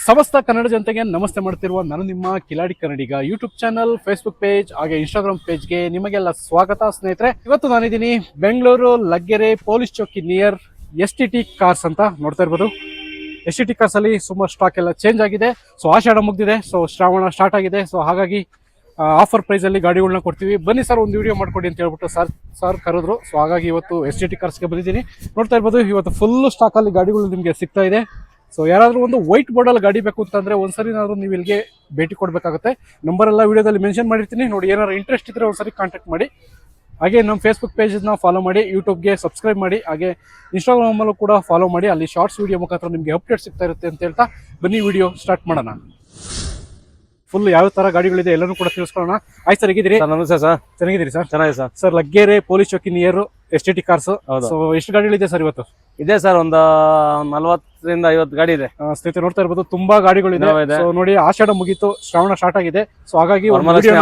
ಸಮಸ್ತ ಕನ್ನಡ ಜನತೆಗೆ ನಮಸ್ತೆ ಮಾಡ್ತಿರುವ ನಾನು ನಿಮ್ಮ ಕಿಲಾಡಿ Kannadiga YouTube channel, Facebook page ಹಾಗೆ ಇನ್ಸ್ಟಾಗ್ರಾಮ್ ಪೇಜ್ಗೆ ನಿಮಗೆಲ್ಲ ಸ್ವಾಗತ ಸ್ನೇಹಿತರೆ. ಇವತ್ತು ನಾನಿದ್ದೀನಿ ಬೆಂಗಳೂರು ಲಗ್ಗೆರೆ ಪೊಲೀಸ್ ಚೌಕಿ ನಿಯರ್ STT ಕಾರ್ಸ್ ಅಂತ ನೋಡ್ತಾ ಇರ್ಬೋದು. STT ಕಾರ್ಸ್ ಅಲ್ಲಿ ಸುಮಾರು ಸ್ಟಾಕ್ ಎಲ್ಲ ಚೇಂಜ್ ಆಗಿದೆ. ಸೊ ಆಷಾಢ ಮುಗ್ದಿದೆ, ಸೊ ಶ್ರಾವಣ ಸ್ಟಾರ್ಟ್ ಆಗಿದೆ. ಸೊ ಹಾಗಾಗಿ ಆಫರ್ ಪ್ರೈಸ್ ಅಲ್ಲಿ ಗಾಡಿಗಳನ್ನ ಕೊಡ್ತೀವಿ, ಬನ್ನಿ ಸರ್ ಒಂದು ವಿಡಿಯೋ ಮಾಡ್ಕೊಡಿ ಅಂತ ಹೇಳ್ಬಿಟ್ಟು ಸರ್ ಕರೆದ್ರು. ಸೊ ಹಾಗಾಗಿ ಇವತ್ತು STT ಕಾರ್ಸ್ಗೆ ಬಂದಿದ್ದೀನಿ. ನೋಡ್ತಾ ಇರ್ಬೋದು, ಇವತ್ತು ಫುಲ್ ಸ್ಟಾಕ್ ಅಲ್ಲಿ ಗಾಡಿಗಳು ನಿಮಗೆ ಸಿಗ್ತಾ ಇದೆ. ಸೊ ಯಾರಾದರೂ ಒಂದು ವೈಟ್ ಬೋರ್ಡಲ್ಲಿ ಗಾಡಿ ಬೇಕು ಅಂತಂದ್ರೆ ಒಂದ್ಸರಿ ಏನಾದರೂ ನೀವು ಇಲ್ಲಿಗೆ ಭೇಟಿ ಕೊಡಬೇಕಾಗುತ್ತೆ. ನಂಬರ್ ಎಲ್ಲ ವಿಡಿಯೋದಲ್ಲಿ ಮೆನ್ಷನ್ ಮಾಡಿರ್ತೀನಿ, ನೋಡಿ. ಏನಾದ್ರು ಇಂಟ್ರೆಸ್ಟ್ ಇದ್ರೆ ಒಂದ್ಸರಿ ಕಾಂಟ್ಯಾಕ್ಟ್ ಮಾಡಿ. ಹಾಗೆ ನಮ್ಮ ಫೇಸ್ಬುಕ್ ಪೇಜನ್ನ ಫಾಲೋ ಮಾಡಿ, ಯೂಟ್ಯೂಬ್ಗೆ ಸಬ್ಸ್ಕ್ರೈಬ್ ಮಾಡಿ, ಹಾಗೆ ಇನ್ಸ್ಟಾಗ್ರಾಮಲ್ಲೂ ಕೂಡ ಫಾಲೋ ಮಾಡಿ. ಅಲ್ಲಿ ಶಾರ್ಟ್ಸ್ ವಿಡಿಯೋ ಮುಖಾಂತರ ನಿಮಗೆ ಅಪ್ಡೇಟ್ ಸಿಗ್ತಾ ಇರುತ್ತೆ ಅಂತ ಹೇಳ್ತಾ ಬನ್ನಿ ವಿಡಿಯೋ ಸ್ಟಾರ್ಟ್ ಮಾಡೋಣ. ಫುಲ್ ಯಾವ ತರ ಗಾಡಿಗಳಿದೆ ಎಲ್ಲನೂ ಕೂಡ ತಿಳಿಸ್ಕೊಳ್ಳೋಣ. ಆಯ್ತು ಸರ್, ಹೇಗಿದ್ದೀರಿ? ನಮಸ್ತೆ ಸರ್. ಚೆನ್ನಾಗಿದ್ದೀರಿ ಸರ್? ಚೆನ್ನಾಗಿದೆ ಸರ್. ಸರ್ ಲಗ್ಗೆರೆ ಪೊಲೀಸ್ ಚೌಕಿ ನಿಯರ್ STT ಕಾರ್ಸ್. ಸೊ ಎಷ್ಟು ಗಾಡಿಗಳಿದೆ ಸರ್ ಇವತ್ತು? ಇದೆ ಸರ್, ಒಂದು 40ರಿಂದ 50 ಗಾಡಿ ಇದೆ. ಸ್ನೇಹಿತರೆ ನೋಡ್ತಾ ಇರ್ಬೋದು, ತುಂಬಾ ಗಾಡಿಗಳಿದೆ. ಸೊ ನೋಡಿ, ಆಷಾಢ ಮುಗೀತು, ಶ್ರಾವಣ ಸ್ಟಾರ್ಟ್ ಆಗಿದೆ. ಸೊ ಹಾಗಾಗಿ ವರಮಹಾಲಕ್ಷ್ಮಿ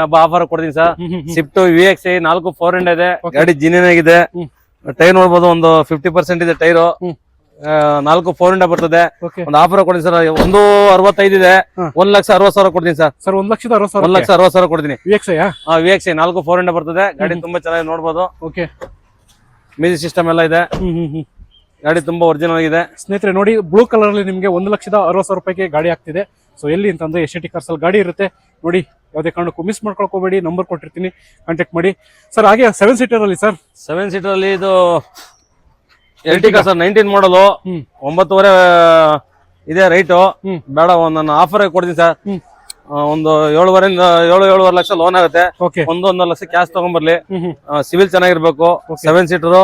ಹಬ್ಬ ಆಫರ್ ಕೊಡ್ತೀನಿ ಸರ್. ಸ್ವಿಫ್ಟ್ VXi 400 ಇದೆ. ಗಾಡಿ ಜಿನಿಯನ್ ಆಗಿದೆ. ಟೈರ್ ನೋಡ್ಬೋದು, ಒಂದು 50% ಇದೆ ಟೈರು. 400 ಬರ್ತದೆ. ಒಂದು ಆಫರ್ ಕೊಡ್ತೀನಿ ಸರ್. 165 ಇದೆ. 1,60,000 ಕೊಡ್ತೀನಿ ಸರ್. ಸರ್ 1,60,000? 1,60,000 ಕೊಡ್ತೀನಿ. VXi 400 ಬರ್ತದೆ. ಗಾಡಿ ತುಂಬಾ ಚೆನ್ನಾಗಿ ನೋಡ್ಬೋದು. ಓಕೆ, ಮ್ಯೂಸಿಕ್ ಸಿಸ್ಟಮ್ ಎಲ್ಲ ಇದೆ. ಗಾಡಿ ತುಂಬಾ ಒರಿಜಿನಲ್ ಆಗಿದೆ. ಸ್ನೇಹಿತರೆ ನೋಡಿ, ಬ್ಲೂ ಕಲರ್ ಅಲ್ಲಿ ನಿಮಗೆ 1,60,000 ರೂಪಾಯಿಗೆ ಗಾಡಿ ಆಗ್ತಿದೆ. ಸೊ ಎಲ್ಲಿ ಅಂತಂದ್ರೆ STT ಕಾರ್ಸ್ ಅಲ್ಲಿ ಗಾಡಿ ಇರುತ್ತೆ ನೋಡಿ. ಯಾವುದೇ ಕಾರಣಕ್ಕೂ ಮಿಸ್ ಮಾಡ್ಕೊಳ್ಕೋಬೇಡಿ, ನಂಬರ್ ಕೊಟ್ಟಿರ್ತೀನಿ, ಕಾಂಟ್ಯಾಕ್ಟ್ ಮಾಡಿ ಸರ್. ಹಾಗೆ 7 ಸೀಟರ್ ಅಲ್ಲಿ ಸರ್, 7 ಸೀಟರ್ ಅಲ್ಲಿ ಇದು Ertiga ಸರ್, 19 ಮಾಡಲು 9.5 ಇದೆ ರೇಟು. ಬೇಡ, ನಾನು ಆಫರ್ ಕೊಡ್ತೀನಿ ಸರ್. ಒಂದು 7.5 ಲಕ್ಷ ಲೋನ್ ಆಗುತ್ತೆ. 1.5 ಲಕ್ಷ ಕ್ಯಾಶ್ ತಗೊಂಡ್ಬರ್ಲಿ. ಸಿವಿಲ್ ಚೆನ್ನಾಗಿರ್ಬೇಕು. 7 ಸೀಟರ್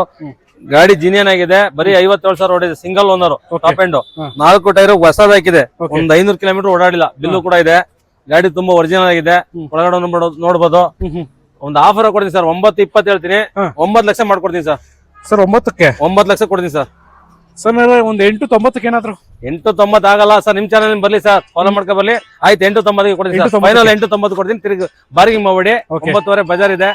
ಗಾಡಿ ಜಿನಿಯನ್ ಆಗಿದೆ. ಬರೀ 57,000 ಓಡಿದೆ. Single owner, top end. 4 tyre ಹೊಸದ ಹಾಕಿದೆ. ಒಂದು 500 ಕಿಲೋಮೀಟರ್ ಓಡಾಡಿಲ್ಲ. ಬಿಲ್ಲು ಕೂಡ ಇದೆ. ಗಾಡಿ ತುಂಬಾ ಒರಿಜಿನಲ್ ಆಗಿದೆ. ಒಳಗಡೆ ನೋಡ್ಬೋದು. ಒಂದು ಆಫರ್ ಕೊಡ್ತೀನಿ ಸರ್. 9.20 ಹೇಳ್ತೀನಿ. 9 ಲಕ್ಷ ಮಾಡ್ಕೊಡ್ತೀನಿ ಸರ್. ಸರ್ 9ಕ್ಕೆ 9 ಲಕ್ಷ ಕೊಡ್ತೀನಿ ಸರ್. ಸರ್ ಒಂದು 8.90 ಏನಾದ್ರು? 8.90 ಆಗಲ್ಲ ಸರ್. ನಿಮ್ ಚಾನಲ್ ಬರ್ಲಿ ಸರ್, ಫಾಲೋ ಮಾಡ್ಕೊ ಬರ್ಲಿ. ಆಯ್ತು, 8.90 ಕೊಡ್ತೀನಿ ಸರ್. ಫೈನಲ್ 8.90 ಕೊಡ್ತೀನಿ. ತಿರುಗಿ ಬಾರ್ಗಿಂಗ್ ಮಾಡಿ. 9.5 ಬಜಾರ್ ಇದೆ.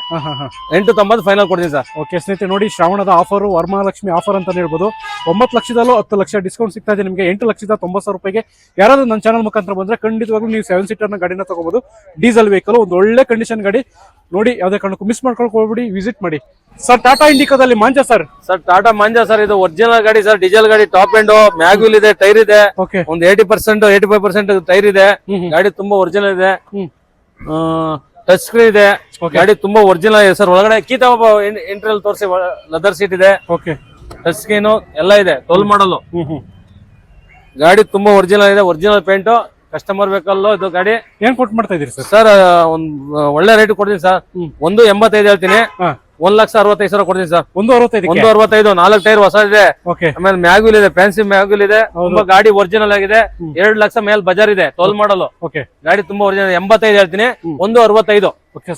8.90 ಫೈನಲ್ ಕೊಡ್ತೀನಿ ಸರ್. ಓಕೆ ಸ್ನೇಹಿತರೆ ನೋಡಿ, ಶ್ರಾವಣದ ಆಫರ್, ವರಮಹಾಲಕ್ಷ್ಮಿ ಆಫರ್ ಅಂತ ಹೇಳ್ಬೋದು. 9 ಲಕ್ಷದಲ್ಲೂ 10 ಲಕ್ಷ ಡಿಸ್ಕೌಂಟ್ ಸಿಗ್ತಾ ಇದೆ ನಿಮಗೆ. 8,90,000 ರೂಪಾಯಿಗೆ ಯಾರಾದ್ರೂ ನನ್ನ ಚಾನಲ್ ಮುಖಾಂತರ ಬಂದ್ರೆ ಖಂಡಿತವಾಗ್ಲೂ ನೀವು 7 ಸೀಟರ್ನ ಗಾಡಿನ ತಗೋಬಹುದು. ಡೀಸೆಲ್ ವೆಹಿಕಲ್, ಒಂದು ಒಳ್ಳೆ ಕಂಡೀಷನ್ ಗಾಡಿ ನೋಡಿ. ಯಾವುದೇ ಕಾರಣಕ್ಕೂ ಮಿಸ್ ಮಾಡ್ಕೊಳಕ್ ಹೋಗ್ಬಿಡಿ, ವಿಸಿಟ್ ಮಾಡಿ. ಸರ್ ಟಾಟಾ ಇಂಡಿಕಾದಲ್ಲಿ Manza sir. Sir Tata Manza sir, ಇದು ಒರಿಜಿನಲ್ ಗಾಡಿ ಸರ್. ಡೀಸೆಲ್ ಗಾಡಿ, ಟಾಪ್ ಎಂಡ್, ಮ್ಯಾಗ್ವಿಲ್ ಇದೆ, ಟೈರ್ ಇದೆ. ಒಂದು 80% 85% ಟೈರ್ ಇದೆ. ಗಾಡಿ ತುಂಬಾ ಒರಿಜಿನಲ್ ಇದೆ. ಟಚ್ ಸ್ಕ್ರೀನ್ ಇದೆ. ಗಾಡಿ ತುಂಬಾ ಒರಿಜಿನಲ್ ಇದೆ ಸರ್. ಒಳಗಡೆ ಕೀ ಇಂಟರ್ನಲ್ ತೋರಿಸಿ, ಲೆದರ್ ಸೀಟ್ ಇದೆ. ಟಚ್ ಸ್ಕ್ರೀನ್ ಎಲ್ಲ ಇದೆ. 12 ಮಾಡಲು ಗಾಡಿ ತುಂಬಾ ಒರಿಜಿನಲ್ ಇದೆ. ಒರಿಜಿನಲ್ ಪೇಂಟ್, ಕಸ್ಟಮರ್ ವೆಹಿಕಲ್ ಇದು ಗಾಡಿ. ಏನ್ ಕೊಟ್ಟು ಮಾಡ್ತಾ ಇದೀರಿ ಸರ್? ಸರ್ ಒಂದು ಒಳ್ಳೆ ರೇಟ್ ಕೊಡ್ತೀನಿ ಸರ್. 1.85 ಹೇಳ್ತೀನಿ. 1,65,000 ಕೊಡ್ತೀನಿ ಸರ್. 1.65. 4 ಟೈರ್ ಹೊಸ ಇದೆ. ಆಮೇಲೆ ಮ್ಯಾಗ್ವಿಲ್ ಇದೆ, ಫ್ಯಾನ್ಸಿ ಮ್ಯಾಗ್ವಿಲ್ ಇದೆ. ತುಂಬಾ ಗಾಡಿ ಒರಿಜಿನಲ್ ಆಗಿದೆ. 2 ಲಕ್ಷ ಮೇಲೆ ಬಜಾರ್ ಇದೆ. 12 ಮಾಡಲು ಗಾಡಿ ತುಂಬಾ ಒರಿಜಿನಲ್. 85 ಹೇಳ್ತೀನಿ. 1.65.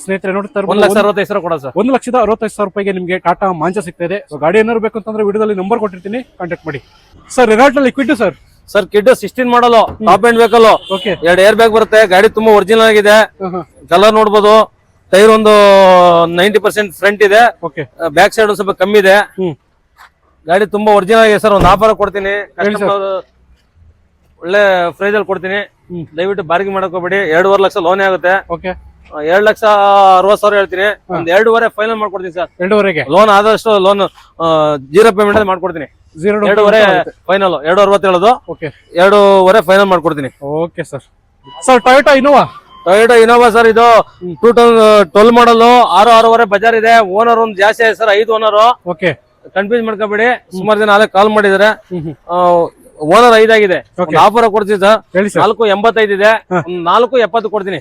ಸ್ನೇಹಿತರೆ ನೋಡ್ತಾರೆ, 1,65,000 ಕೊಡ ಸರ್. 1,65,000 ರೂಪಾಯಿಗೆ ನಿಮಗೆ ಟಾಟಾ ಮಾಂಜಾ ಸಿಗ್ತಾ ಇದೆ. ಗಾಡಿ ಏನಾದ್ರು ಬೇಕು ಅಂತಂದ್ರೆ ವಿಡಿಯೋದಲ್ಲಿ ನಂಬರ್ ಕೊಟ್ಟಿರ್ತೀನಿ, ಕಾಂಟ್ಯಾಕ್ಟ್ ಮಾಡಿ. ಸರ್ ರೆನಾಲ್ಟ್ ನಲ್ಲಿ ಕ್ವಿಡ್ ಸರ್. ಸರ್ ಕಿಡ್ 16 ಮಾಡಲು, top end vehicle. 2 air bag ಬರುತ್ತೆ. ಗಾಡಿ ತುಂಬಾ ಒರಿಜಿನಲ್ ಆಗಿದೆ. ಕಲರ್ ನೋಡ್ಬೋದು. ಟೈರ್ ಒಂದು 90% ಫ್ರಂಟ್ ಇದೆ. ಬ್ಯಾಕ್ ಸೈಡ್ ಸ್ವಲ್ಪ ಕಮ್ಮಿ ಇದೆ. ಗಾಡಿ ತುಂಬಾ ಒರಿಜಿನಲ್ ಆಗಿದೆ ಸರ್. ಒಂದು ಆಫರ್ ಕೊಡ್ತೀನಿ. ಒಳ್ಳೆ ಪ್ರೈಸ್ ಅಲ್ಲಿ ಕೊಡ್ತೀನಿ. ದಯವಿಟ್ಟು ಬಾರ್ಗಿಂಗ್ ಮಾಡಕ್ ಹೋಗ್ಬೇಡಿ. 2.5 ಲಕ್ಷ ಲೋನ್ ಆಗುತ್ತೆ. 2,60,000 ಹೇಳ್ತೀನಿ. ಒಂದು 2.5 ಫೈನಲ್ ಮಾಡ್ಕೊಡ್ತೀನಿ ಸರ್. 2.5 ಲೋನ್ ಆದಷ್ಟು ಲೋನ್ 0 ಪೇಮೆಂಟ್ ಮಾಡ್ಕೊಡ್ತೀನಿ. 2.5 ಫೈನಲ್. 2.60 ಹೇಳೋದು. 2.5 ಫೈನಲ್ ಮಾಡ್ಕೊಡ್ತೀನಿ. Okay sir. Sir Toyota Innova sir, ಇದು 2012 ಮಾಡಲು. 6.5 ಬಜಾರ್ ಇದೆ. ಓನರ್ ಒಂದು ಜಾಸ್ತಿ ಇದೆ ಸರ್, 5 ಓನರ್. ಕನ್ಫ್ಯೂಸ್ ಮಾಡ್ಕೋಬೇಡಿ. ಸುಮಾರು ಜನ ನಾಳೆ ಕಾಲ್ ಮಾಡಿದಾರೆ. ಓನರ್ 5 ಆಗಿದೆ. ಆಫರ್ ಕೊಡ್ತೀನಿ ಸರ್. 4.85 ಇದೆ. 4.70 ಕೊಡ್ತೀನಿ.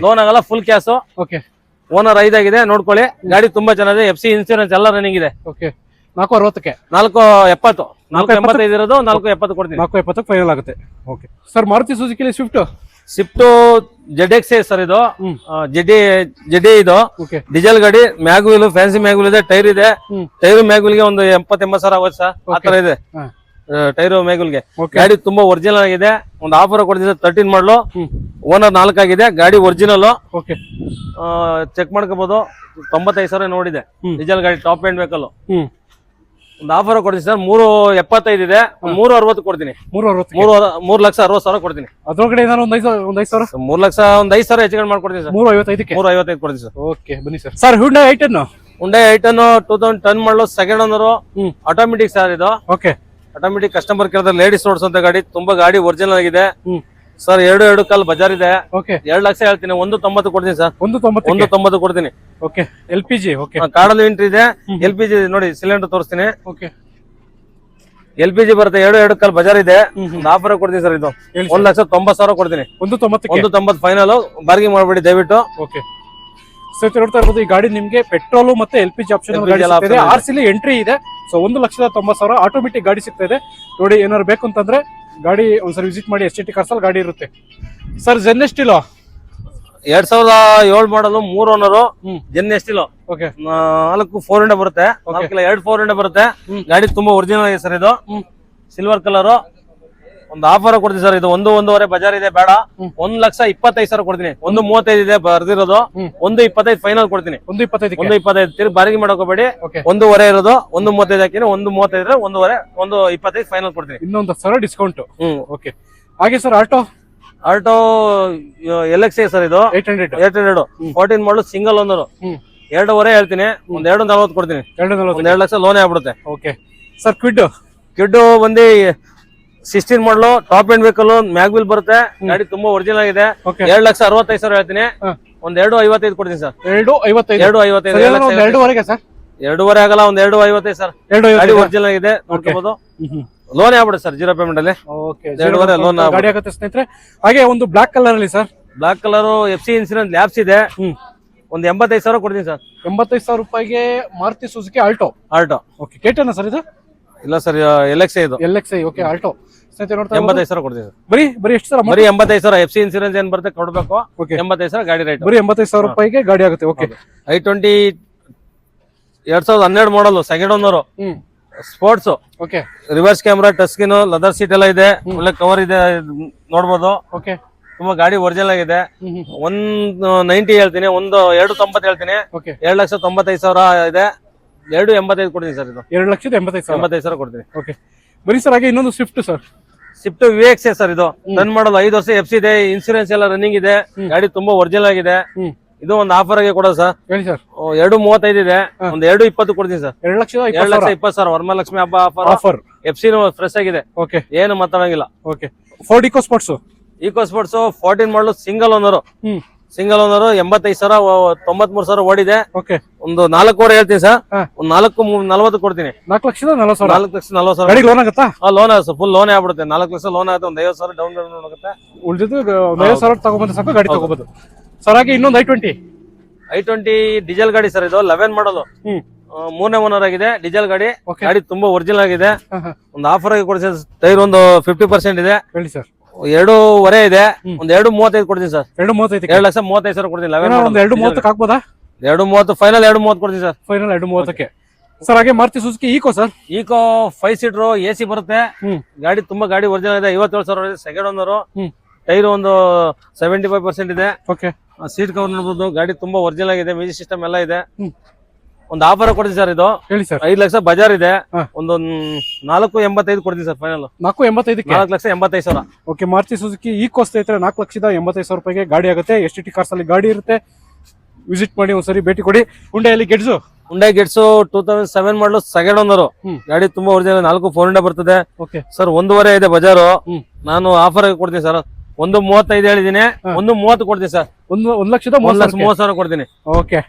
ಲೋನ್ ಆಗಲ್ಲ, ಫುಲ್ ಕ್ಯಾಶ್. ಓನರ್ 5 ಆಗಿದೆ, ನೋಡ್ಕೊಳ್ಳಿ. ಗಾಡಿ ತುಂಬಾ ಚೆನ್ನಾಗಿದೆ. FC ಇನ್ಸೂರೆನ್ಸ್ ಎಲ್ಲ ರನ್ನಿಂಗ್ ಇದೆ. 4.60ಕ್ಕೆ 4.70. 4.85 ಇರೋದು. 4.70 ಕೊಡ್ತೀನಿ. 4.70 ಫೈನಲ್ ಆಗುತ್ತೆ. ಓಕೆ ಸರ್, ಮಾರುತಿ ಸುಜುಕಿಲಿ ಸ್ವಿಫ್ಟ್ ZX ಸರ್. ಇದು ಜೆಡಿ ಇದು ಡೀಸೆಲ್ ಗಾಡಿ. ಮ್ಯಾಗ್ವಿಲ್, ಫ್ಯಾನ್ಸಿ ಮ್ಯಾಗ್ವಿಲ್ ಇದೆ. ಟೈರ್ ಇದೆ. ಟೈರ್ ಮ್ಯಾಗ್ವಿಲ್ ಗೆ ಒಂದು 70-80 ಸಾವಿರ ಆಗುತ್ತೆ ಸರ್. ಆತರ ಇದೆ ಟೈರ್ ಮ್ಯಾಗ್ವಿಲ್ ಗೆ. ಗಾಡಿ ತುಂಬಾ ಒರಿಜಿನಲ್ ಆಗಿದೆ. ಒಂದು ಆಫರ್ ಕೊಡ್ತೀನಿ. 13 ಮಾಡಲು. ಓನರ್ 4 ಆಗಿದೆ. ಗಾಡಿ ಒರಿಜಿನಲ್. ಚೆಕ್ ಮಾಡ್ಕೋಬಹುದು. 95,000 ನೋಡಿದೆ. ಡೀಸೆಲ್ ಗಾಡಿ, ಟಾಪ್ ಎಂಡ್ ವೆಹಿಕಲ್. ಒಂದು ಆಫರ್ ಕೊಡ್ತೀನಿ ಸರ್ 375 ಇದೆ 360 ಕೊಡ್ತೀನಿ 3,60,000 ಕೊಡ್ತೀನಿ. ಅದ್ರೊಳಗಡೆ ಏನಾದ್ರು ಒಂದ್ 5,000 3 ಲಕ್ಷ ಒಂದ್ 5,000 ಹೆಚ್ಚು ಕಡಿಮೆ ಮಾಡ್ಕೊಡ್ತೀನಿ ಸರ್. 355 ಕೊಡ್ತೀನಿ ಸರ್. ಓಕೆ ಬನ್ನಿ ಸರ್. ಸರ್ ಹುಂಡೈ ಐಟನ್ 2010 ಮಾಡಲು ಸೆಕೆಂಡ್ ಓನರ್ ಆಟೋಮೆಟಿಕ್ ಸರ್ ಇದು. ಓಕೆ ಆಟೋಮೆಟಿಕ್ ಕಸ್ಟಮರ್ ಕೇಳಿದ್ರೆ ಲೇಡೀಸ್ ಓಡಿಸುವಂತ ಗಾಡಿ, ತುಂಬಾ ಗಾಡಿ ಒರಿಜಿನಲ್ ಆಗಿದೆ ಸರ್. 2 ಕಾಲ್ ಬಜಾರ್ ಇದೆ. 2 ಲಕ್ಷ ಹೇಳ್ತೀನಿ, 190 ಕೊಡ್ತೀನಿ ಸರ್. 190 ಕೊಡ್ತೀನಿ. Okay LPG. ಓಕೆ ಕಾಡಲ್ಲಿ ಎಂಟ್ರಿ ಇದೆ. LPG ನೋಡಿ ಸಿಲಿಂಡರ್ ತೋರಿಸ್ತೀನಿ. ಓಕೆ LPG ಬರುತ್ತೆ. 2 ಕಾಲ್ ಬಜಾರ್ ಇದೆ. ಒಂದು ಆಫರ್ ಕೊಡ್ತೀನಿ ಸರ್. ಇದು 1,90,000 ಕೊಡ್ತೀನಿ. 190 ಫೈನಲ್. ಬಾರ್ಗಿಂಗ್ ಮಾಡ್ಬೇಡಿ ದಯವಿಟ್ಟು. ಓಕೆ ಸರ್, ನೋಡ್ತಾ ಇರ್ಬೋದು ಈ ಗಾಡಿ ನಿಮ್ಗೆ ಪೆಟ್ರೋಲ್ ಮತ್ತೆ LPG ಆಪ್ಷನ್ ಆರ್ಸಿಲಿ ಎಂಟ್ರಿ ಇದೆ. ಸೊ 1,90,000 ಆಟೋಮೆಟಿಕ್ ಗಾಡಿ ಸಿಗ್ತಾ ಇದೆ ನೋಡಿ. ಏನಾದ್ರು ಬೇಕು ಅಂತಂದ್ರೆ ಗಾಡಿ ಒಂದ್ಸರಿ ವಿಸಿಟ್ ಮಾಡಿ. STT ಕಾರ್ಸ್ ಅಲ್ಲಿ ಗಾಡಿ ಇರುತ್ತೆ ಸರ್. ಜೆನ್ ಎಷ್ಟಿಲ್ಲ 2007 ಮಾಡಲು 3 ಓನರು. ಜೆನ್ ಎಷ್ಟಿಲ್ಲ. ಓಕೆ 4 400 ಬರುತ್ತೆ. 2 400 ಬರುತ್ತೆ. ಗಾಡಿ ತುಂಬಾ ಒರಿಜಿನಲ್ ಆಗಿದೆ ಸರ್. ಇದು ಸಿಲ್ವರ್ ಕಲರ್. ಒಂದು ಆಫರ್ ಕೊಡ್ತೀನಿ ಸರ್. ಇದು 1.5 ಬಜಾರ್ ಇದೆ, ಬೇಡ 1,25,000 ಕೊಡ್ತೀನಿ. 1.35 ಇದೆ ಬರ್ದಿರೋದು. 1.25 ಫೈನಲ್ ಕೊಡ್ತೀನಿ. 1.25 ತಿರುಗಿ ಬಾರಿಗೆ ಮಾಡೋಕೋಬೇಡಿ. 1.5 ಇರೋದು 1.35 ಹಾಕಿನಿ. 1.35 ಇದ್ರೆ 1.25 ಫೈನಲ್ ಕೊಡ್ತೀನಿ. ಇನ್ನೊಂದು 10,000 ಡಿಸ್ಕೌಂಟ್. ಓಕೆ ಹಾಗೆ ಸರ್ ಆಲ್ಟೋ LXI ಸರ್. ಇದು 800 14 ಮಾಡಲು ಸಿಂಗಲ್ ಓನರ್. 2.5 ಹೇಳ್ತೀನಿ. 2.40 ಕೊಡ್ತೀನಿ. 2 ಲಕ್ಷ ಲೋನೇ ಆಗ್ಬಿಡುತ್ತೆ. ಓಕೆ ಸರ್ ಕ್ವಿಡ್ ಬಂದು 16 ಮಾಡಲು ಟಾಪ್ ಎಂಡ್ ವೆಹಿಕಲ್, ಮ್ಯಾಗ್ವಿಲ್ ಬರುತ್ತೆ. ಗಾಡಿ ತುಂಬಾ ಒರಿಜಿನಲ್ ಆಗಿದೆ. 2,65,000 ಹೇಳ್ತೀನಿ. 2.55 ಕೊಡ್ತೀನಿ ಸರ್. 2.55 2.5 ಆಗಲ್ಲ, 2.55 ಸರ್. ಗಾಡಿ ಒರಿಜಿನಲ್ ಆಗಿದೆ, ನೋಡ್ಕೋಬಹುದು. ಲೋನ್ ಆಗ್ಬಿಡುತ್ತೆ ಸರ್ 0 ಪೇಮೆಂಟ್ ಅಲ್ಲಿ. 2.5 ಲೋನ್ ಗಾಡಿ ಆಗುತ್ತೆ ಸ್ನೇಹಿತರೆ. ಹಾಗೆ ಒಂದು ಬ್ಲಾಕ್ ಕಲರ್ ಅಲ್ಲಿ sir, black colour FC insurance ಲ್ಯಾಬ್ಸ್ ಇದೆ. ಒಂದು 85,000 ಕೊಡ್ತೀನಿ ಸರ್. 85,000 ರೂಪಾಯಿಗೆ ಮಾರುತಿ ಸುಜುಕಿ ಆಲ್ಟೋ. ಓಕೆ ಕೇಟನ ಸರ್ ಇದು? ಇಲ್ಲ ಸರ್, LXI ಇದು. LXI. ಓಕೆ ಆಲ್ಟೋ ಸ್ನೇಹಿತರೆ ನೋಡ್ತಾ 85,000 ಕೊಡ್ತೀನಿ ಸರ್. ಬರೀ ಎಷ್ಟು ಸರ್? ಬರೀ 85,000. FC ಇನ್ಸೂರೆನ್ಸ್ ಏನ್ ಬರುತ್ತೆ ಕೊಡ್ಬೇಕು. 85,000 ಗಾಡಿ ರೈಟ್. ಬರೀ 85,000 ರೂಪಾಯಿಗೆ ಗಾಡಿ ಆಗುತ್ತೆ. ಓಕೆ i20 2012 ಮಾಡಲು second owner sports. Okay reverse camera, touch screen, leather seat ಎಲ್ಲ ಇದೆ. ಒಳ್ಳೆ ಕವರ್ ಇದೆ, ನೋಡ್ಬೋದು. ಓಕೆ ತುಂಬಾ ಗಾಡಿ ಒರಿಜಿನಲ್ ಆಗಿದೆ. 190 ಹೇಳ್ತೀನಿ. 2.90 ಹೇಳ್ತೀನಿ. 2,95,000 ಇದೆ. 2.85 ಕೊಡ್ತೀನಿ ಸರ್. ಇದು 2,85,000 ಕೊಡ್ತೀನಿ. ಓಕೆ ಬರೀ ಸರ್. ಹಾಗೆ ಇನ್ನೊಂದು Swift sir. Swift VX sir. ಇದು ರನ್ ಮಾಡಲು 5 ವರ್ಷ FC ಇದೆ. ಇನ್ಸೂರೆನ್ಸ್ ಎಲ್ಲ ರನ್ನಿಂಗ್ ಇದೆ. ಗಾಡಿ ತುಂಬಾ ಒರಿಜಿನಲ್ ಆಗಿದೆ. ಇದು ಒಂದು ಆಫರ್ ಆಗಿ ಕೊಡೋದು ಸರ್. ಹೇಳಿ ಸರ್. 2.35 ಇದೆ. 2.20 ಕೊಡ್ತೀನಿ ಸರ್. 2,20,000 ವರಮಹಾಲಕ್ಷ್ಮಿ ಹಬ್ಬ ಆಫರ್. FC ಫ್ರೆಶ್ ಆಗಿದೆ. ಓಕೆ ಏನು ಮಾತಾಡಂಗಿಲ್ಲ. ಓಕೆ ಫೋರ್ಡ್ ಇಕೋ ಸ್ಪೋರ್ಟ್ಸ್ 14 ಮಾಡಲು ಸಿಂಗಲ್ ಓನರ್. 85,000 93,000 ಓಡಿದೆ. ಓಕೆ ಒಂದು 4.5 ಹೇಳ್ತೀನಿ ಸರ್. ಒಂದು 4.40 ಕೊಡ್ತೀನಿ. 4,40,000 ಗಾಡಿ ಲೋನ್ ಆಗುತ್ತಾ? ಲೋನ್ ಆಗುತ್ತೆ, ಫುಲ್ ಲೋನ್ ಆಗ್ಬಿಡುತ್ತೆ. 4 ಲಕ್ಷ ಲೋನ್ ಆಗುತ್ತೆ. ಒಂದು 50,000 ಡೌನ್ ಪೇಮೆಂಟ್ ಆಗುತ್ತೆ. ಉಳಿದಿದ್ದು 50,000 ತಗೊಂಡ್ಬಂದ್ರೆ ಸಾಕು, ಗಾಡಿ ತಗೋಬಹುದು ಸರ್. ಹಾಗೆ ಇನ್ನೊಂದು i20 ಡೀಸೆಲ್ ಗಾಡಿ ಸರ್. ಇದು 11 ಮಾಡಲು 3ನೇ ಓನರ್ ಆಗಿದೆ. ಡೀಸೆಲ್ ಗಾಡಿ. ಗಾಡಿ ತುಂಬಾ ಒರಿಜಿನಲ್ ಆಗಿದೆ. ಒಂದು ಆಫರ್ ಆಗಿ ಕೊಡ್ತೀನಿ. ಟೈರ್ ಒಂದು 50% ಇದೆ. ಹೇಳಿ ಸರ್. 2.5 ಇದೆ. ಒಂದು 2.35 ಕೊಡ್ತೀನಿ ಸರ್. 2,35,000 ಕೊಡ್ತೀನಿ. 2,30 ಹಾಕ್ಬೋದಾ? 2.30 ಫೈನಲ್. 2.30 ಕೊಡ್ತೀನಿ ಸರ್. ಫೈನಲ್ 2.30ಕ್ಕೆ ಸರ್. ಹಾಗೆ Maruti Suzuki Eeco sir. Eeco 5 seater AC ಬರುತ್ತೆ. ಗಾಡಿ ತುಂಬಾ ಗಾಡಿ ಒರಿಜಿನಲ್ ಇದೆ. 57,000 ಸೆಕೆಂಡ್ ಓನರ್. ಟೈರ್ ಒಂದು 75% ಇದೆ. ಓಕೆ ಸೀಟ್ ಕವರ್ ನೋಡಬಹುದು. ಗಾಡಿ ತುಂಬಾ ಒರಿಜಿನಲ್ ಆಗಿದೆ. ಮ್ಯೂಸಿಕ್ ಸಿಸ್ಟಮ್ ಎಲ್ಲ ಇದೆ. ಒಂದು ಆಫರ್ ಕೊಡ್ತೀನಿ ಸರ್. ಇದು ಹೇಳಿ ಸರ್. 5 ಲಕ್ಷ ಬಜಾರ್ ಇದೆ. ಒಂದು 4.85 ಕೊಡ್ತೀನಿ ಸರ್. ಫೈನಲ್ 4.85ಕ್ಕೆ 4,85,000. ಓಕೆ ಮಾರುತಿ ಸುಜುಕಿ ಈಕೋ ಸ್ನೇಹಿತರೆ 4,85,000 ರೂಪಾಯಿಗೆ ಗಾಡಿ ಆಗುತ್ತೆ. STT ಕಾರ್ಸ್ ಅಲ್ಲಿ ಗಾಡಿ ಇರುತ್ತೆ. ವಿಸಿಟ್ ಮಾಡಿ, ಒಂದ್ಸರಿ ಭೇಟಿ ಕೊಡಿ. ಹುಂಡೈಯಲ್ಲಿ ಗೆಟ್ಸು 2007 ಮಾಡಲು ಸೆಕೆಂಡ್ ಓನರ್. ಗಾಡಿ ತುಂಬಾ ಒರಿಜಿನಲ್. 4 400 ಬರ್ತದೆ ಸರ್. 1.5 ಇದೆ ಬಜಾರು. ನಾನು ಆಫರ್ ಆಗಿ ಕೊಡ್ತೀನಿ ಸರ್. 1.35 ಹೇಳಿದೀನಿ. 1.30 ಕೊಡ್ತೀನಿ ಸರ್. 1,30,000 ಕೊಡ್ತೀನಿ. Okay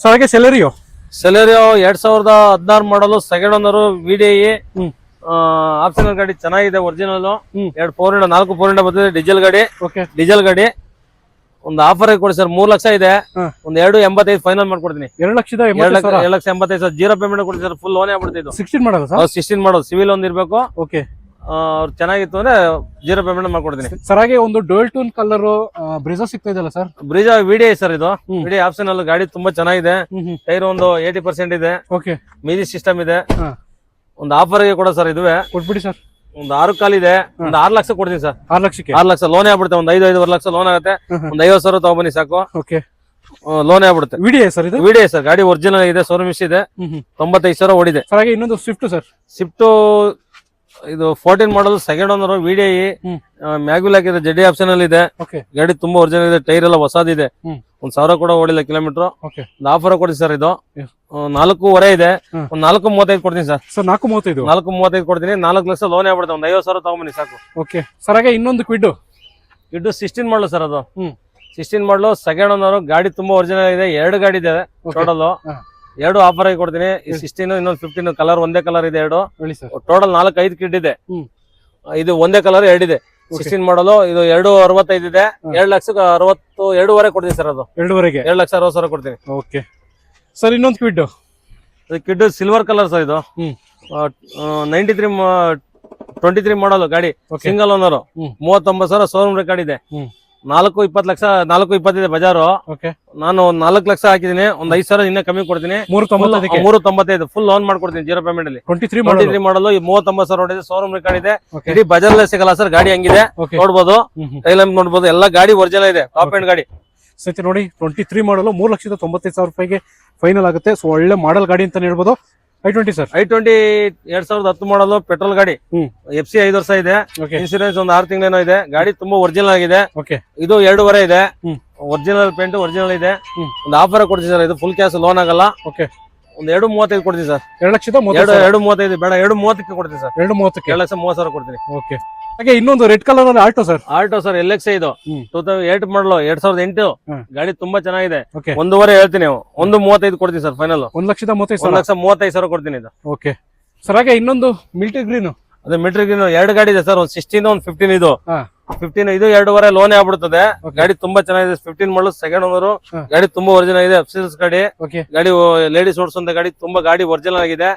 sir. ಹಾಗೆ ಸೆಲೆರಿಯೋ 2016 ಮಾಡಲು ಸೆಕೆಂಡ್ ಓನರ್. VDI ಆಪ್ಷನಲ್ ಗಾಡಿ ಚೆನ್ನಾಗಿದೆ. ಒರಿಜಿನಲ್ 4 400 ಬರ್ತದೆ. ಡೀಸೆಲ್ ಗಾಡಿ. ಒಂದು ಆಫರ್ ಆಗಿ ಕೊಡಿ ಸರ್. 3 ಲಕ್ಷ ಇದೆ. ಒಂದು 2.85 ಫೈನಲ್ ಮಾಡ್ಕೊಡ್ತೀನಿ. 2,85,000 0 ಪೇಮೆಂಟ್ ಕೊಡ್ತೀನಿ ಸರ್. Full loan ಆಗ್ಬಿಡ್ತಿದ್ದು. 16 ಮಾಡೋದು ಸಿವಿಲ್ ಒಂದು ಇರ್ಬೇಕು. ಓಕೆ ಅವ್ರು ಚೆನ್ನಾಗಿತ್ತು ಅಂದ್ರೆ 0 ಪೇಮೆಂಟ್ ಮಾಡ್ಕೊಡ್ತೀನಿ ಸರ್. ಹಾಗೆ ಒಂದು ಡುಯಲ್ ಟೋನ್ ಕಲರ್ ಬ್ರಿಜಾ ಸಿಗ್ತಾ ಇದೆಯಲ್ಲ ಸರ್? Brezza VDI sir. ಇದು VDI ಆಪ್ಷನ್ ಅಲ್ಲಿ ಗಾಡಿ ತುಂಬಾ ಚೆನ್ನಾಗಿದೆ. ಟೈರ್ ಒಂದು 80% ಇದೆ. ಓಕೆ ಮ್ಯೂಸಿಕ್ ಸಿಸ್ಟಮ್ ಇದೆ. ಒಂದು ಆಫರ್ ಗೆ ಕೊಡೋ ಸರ್. ಇದುವೇ ಕೊಟ್ಬಿಡಿ ಸರ್. ಒಂದು 6 ಕಾಲ್ ಇದೆ. ಒಂದು 6 ಲಕ್ಷ ಕೊಡ್ತೀನಿ ಸರ್. 6 ಲಕ್ಷಕ್ಕೆ 6 ಲಕ್ಷ ಲೋನ್ ಆಗ್ಬಿಡುತ್ತೆ. ಒಂದು 5-5.5 ಲಕ್ಷ ಲೋನ್ ಆಗುತ್ತೆ. ಒಂದು 50,000 ತಗೊಬನ್ನಿ ಸಾಕು. ಓಕೆ ಲೋನ್ ಆಗ್ಬಿಡುತ್ತೆ. ವಿಡಿಯೋ ಸರ್ ಇದು? ವಿಡಿಯೋ ಸರ್, ಗಾಡಿ ಒರಿಜಿನಲ್ ಇದೆ, ಶೋರೂಮ್ ಇದೆ, 95,000 ಓಡಿದೆ. ಸರ್ ಹಾಗೆ ಇನ್ನೊಂದು ಸ್ವಿಫ್ಟ್ ಸರ್. ಸ್ವಿಫ್ಟ್ ಇದು 14 ಮಾಡಲ್, ಸೆಕೆಂಡ್ ಓನರ್, ವಿಡಿಐ, ಮ್ಯಾಗ್ವಿಲ್ ಹಾಕಿದೆ, ಜೆಡಿ ಆಪ್ಷನ್ ಅಲ್ಲಿ ಇದೆ. ಗಾಡಿ ತುಂಬಾ ಒರಿಜಿನಲ್ ಇದೆ, ಟೈರ್ ಎಲ್ಲ ಹೊಸದಿದೆ, 1,000 ಕೂಡ ಓಡಿಲ್ಲ ಕಿಲೋಮೀಟರ್. ಒಂದು ಆಫರ್ ಕೊಡಿ ಸರ್, ಇದು 4.5 ಇದೆ, ಒಂದು 4.35 ಕೊಡ್ತೀನಿ ಸರ್. 4.35 ಕೊಡ್ತೀನಿ. 4 ಲಕ್ಷ ಲೋನ್ ಆಗ್ಬಿಡುತ್ತೆ, ಒಂದು 50,000 ತಗೊಂಬನ್ನಿ ಸಾಕು. ಓಕೆ ಸರ್ ಹಾಗೆ ಇನ್ನೊಂದು ಕ್ವಿಡ್ 16 ಮಾಡಲು ಸರ್, ಅದು 16 ಮಾಡಲು, ಸೆಕೆಂಡ್ ಓನರ್, ಗಾಡಿ ತುಂಬಾ ಒರಿಜಿನಲ್ ಇದೆ, 2 ಗಾಡಿ ಇದೆ ಟೋಟಲ್, 2 ಆಫರ್ ಆಗಿ ಕೊಡ್ತೀನಿ. 16 ಇನ್ನೊಂದು 15 ಕಲರ್, ಒಂದೇ ಕಲರ್ ಇದೆ 2, ಟೋಟಲ್ 4-5 ಕಿಡ್ ಇದೆ. ಇದು ಒಂದೇ ಕಲರ್ 2 ಇದೆ. 16 ಮಾಡಲು, ಇದು 2.65 ಇದೆ, 2,60,2.5 ಕೊಡ್ತೀನಿ ಸರ್. ಅದು 2,60,000 ಕೊಡ್ತೀನಿ. ಓಕೆ ಸರ್ ಇನ್ನೊಂದು ಕಿಡ್ ಸಿಲ್ವರ್ ಕಲರ್ ಸರ್, ಇದು 23 ಮಾಡಲು, ಗಾಡಿ ಸಿಂಗಲ್ ಓನರ್, 39,000 ಶೋರೂಮ್ ರೆಕಾರ್ಡ್ ಇದೆ. 4.20 ಇದೆ ಬಜಾರು. ನಾನು 4 ಲಕ್ಷ ಹಾಕಿದೀನಿ, ಒಂದು 5,000 ಇನ್ನೇ ಕಮ್ಮಿ ಕೊಡ್ತೀನಿ. 3.95 ಫುಲ್ ಲೋನ್ ಮಾಡ್ಕೊಡ್ತೀನಿ, 0 ಪೇಮೆಂಟ್ ಅಲ್ಲಿ. 23 ಮಾಡಲು, 39,000 ಹೊಡಿದೆ, ಶೋರೂಮ್ ರೆಕಾರ್ಡ್ ಇದೆ. ಇಡೀ ಬಜಾರ್ ಸಿಗಲ್ಲ ಸರ್, ಗಾಡಿ ಹಂಗಿದೆ, ನೋಡ್ಬೋದು, ಟೈಲಮ್ ನೋಡ್ಬೋದು, ಎಲ್ಲ ಗಾಡಿ ಒರಿಜಿನಲ್ ಇದೆ, ಟಾಪ್ ಎಂಡ್ ಗಾಡಿ. ಸತಿ ನೋಡಿ 23 ಮಾಡಲು 3,95,000 ರೂಪಾಯಿಗೆ ಫೈನಲ್ ಆಗುತ್ತೆ. ಸೊ ಒಳ್ಳೆ ಮಾಡೆಲ್ ಗಾಡಿ ಅಂತ ಹೇಳ್ಬೋದು. i20 ಸರ್, i20 2010 ಮಾಡಲು, ಪೆಟ್ರೋಲ್ ಗಾಡಿ, FC 5 ವರ್ಷ ಇದೆ, ಇನ್ಸೂರೆನ್ಸ್ ಒಂದು 6 ತಿಂಗಳೇನೋ ಇದೆ. ಗಾಡಿ ತುಂಬಾ ಒರಿಜಿನಲ್ ಆಗಿದೆ. ಇದು 2.5 ಇದೆ, ಒರಿಜಿನಲ್ ಪೇಂಟ್ ಒರಿಜಿನಲ್ ಇದೆ. ಒಂದು ಆಫರ್ ಕೊಡ್ತೀನಿ ಸರ್, ಇದು ಫುಲ್ ಕ್ಯಾಶ್, ಲೋನ್ ಆಗಲ್ಲ. ಒಂದು 2.35 ಕೊಡ್ತೀನಿ ಸರ್. 2,35 ಬೇಡ, 2.30 ಕೊಡ್ತೀನಿ ಸರ್. 2,30,000 ಕೊಡ್ತೀನಿ. ಓಕೆ ಹಾಗೆ ಇನ್ನೊಂದು ರೆಡ್ ಕಲರ್ ಅಲ್ಲಿ ಆಲ್ಟೋ ಸರ್. LX ಇದು 2008 ಮಾಡಲು, 2008 ಗಾಡಿ ತುಂಬಾ ಚೆನ್ನಾಗಿದೆ. 1.5 ಹೇಳ್ತೀನಿ, 1.35 ಕೊಡ್ತೀನಿ ಸರ್ ಫೈನಲ್. 1,35,000 ಕೊಡ್ತೀನಿ ಇದು. ಓಕೆ ಸರ್ ಹಾಗೆ ಇನ್ನೊಂದು ಮಿಲ್ಟ್ರಿ ಗ್ರೀನ್. ಅದೇ ಮಿಲ್ಟ್ರಿ ಗ್ರೀನ್ 2 ಗಾಡಿ ಇದೆ ಸರ್, ಒಂದು 16 ಒಂದು 15 ಇದು. 15 ಇದು 2.5 ಲೋನ್ ಆಗ್ಬಿಡುತ್ತದೆ. ಗಾಡಿ ತುಂಬಾ ಚೆನ್ನಾಗಿದೆ, 15 ಮಾಡಲು, ಸೆಕೆಂಡ್ ಓನರ್, ಗಾಡಿ ತುಂಬಾ ಒರಿಜಿನಲ್ ಇದೆ, ಎಫ್ಸಿಎಸ್ ಗಾಡಿ. ಗಾಡಿ ಲೇಡೀಸ್ ಓಡಿಸುವಂತ ಗಾಡಿ, ತುಂಬಾ ಗಾಡಿ ಒರಿಜಿನಲ್ ಆಗಿದೆ.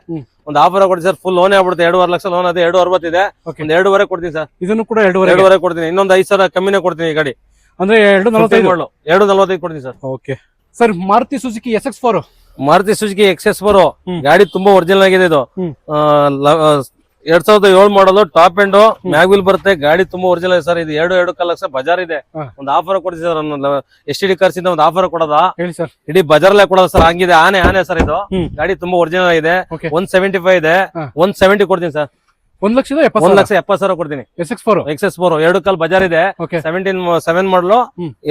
ಒಂದು ಆಫರ್ ಕೊಡಿ ಸರ್, ಫುಲ್ ಲೋನ್ ಆಗ್ಬಿಡುತ್ತೆ. 2.5 ಲಕ್ಷ ಲೋನ್ ಅದೇ, 2.60 ಇದೆ, ಒಂದು 2.5 ಕೊಡ್ತೀನಿ ಸರ್. ಇದನ್ನು ಕೂಡ 2.5 ಕೊಡ್ತೀನಿ. ಇನ್ನೊಂದು 5,000 ಕಮ್ಮಿನೇ ಕೊಡ್ತೀನಿ ಈ ಗಾಡಿ. ಅಂದ್ರೆ 2.45 ಕೊಡ್ತೀನಿ sir. Okay sir Maruti Suzuki SX4. Maruti Suzuki XS4 ಗಾಡಿ ತುಂಬಾ ಒರಿಜಿನಲ್ ಆಗಿದೆ. ಇದು 2007 ಮಾಡಲು, ಟಾಪ್ ಎಂಡ್, ಮ್ಯಾಗ್ವಿಲ್ ಬರುತ್ತೆ, ಗಾಡಿ ತುಂಬಾ ಒರಿಜಿನಲ್ ಸರ್. ಇದು 2.5 ಲಕ್ಷ ಬಜಾರ್ ಇದೆ. ಒಂದು ಆಫರ್ ಕೊಡಿ ಸರ್, STD ಕಾರ್ಸ್ ಇಂದ ಒಂದು ಆಫರ್ ಕೊಡೋದಾ? ಇಡೀ ಬಜಾರ್ಲ್ಲೇ ಕೊಡೋದು ಸರ್, ಹಂಗಿದೆ. ಆನೆ ಸರ್ ಇದು. ಗಾಡಿ ತುಂಬಾ ಒರಿಜಿನಲ್ ಆಗಿದೆ. 175 ಇದೆ, 170 ಕೊಡ್ತೀನಿ ಸರ್. 1,70,000 ಕೊಡ್ತೀನಿ. XS4 2 ಬಜಾರ್ ಇದೆ, 7 ಮಾಡಲು,